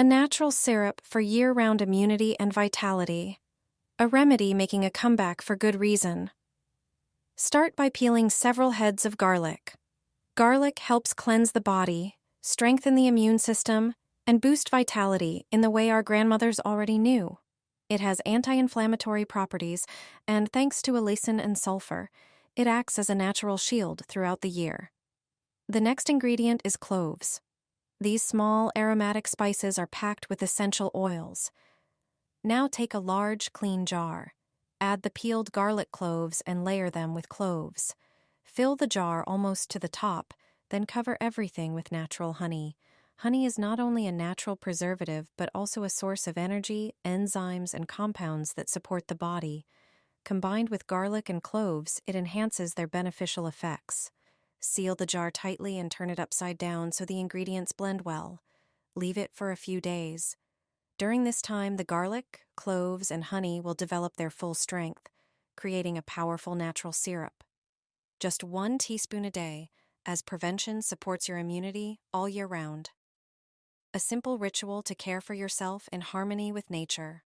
A natural syrup for year-round immunity and vitality. A remedy making a comeback for good reason. Start by peeling several heads of garlic. Garlic helps cleanse the body, strengthen the immune system, and boost vitality in the way our grandmothers already knew. It has anti-inflammatory properties, and thanks to allicin and sulfur, it acts as a natural shield throughout the year. The next ingredient is cloves. These small aromatic spices are packed with essential oils. Now take a large, clean jar. Add the peeled garlic cloves and layer them with cloves. Fill the jar almost to the top, then cover everything with natural honey. Honey is not only a natural preservative but also a source of energy, enzymes, and compounds that support the body. Combined with garlic and cloves, it enhances their beneficial effects. Seal the jar tightly and turn it upside down so the ingredients blend well. Leave it for a few days. During this time, the garlic, cloves, and honey will develop their full strength, creating a powerful natural syrup. Just 1 teaspoon a day, as prevention supports your immunity all year round. A simple ritual to care for yourself in harmony with nature.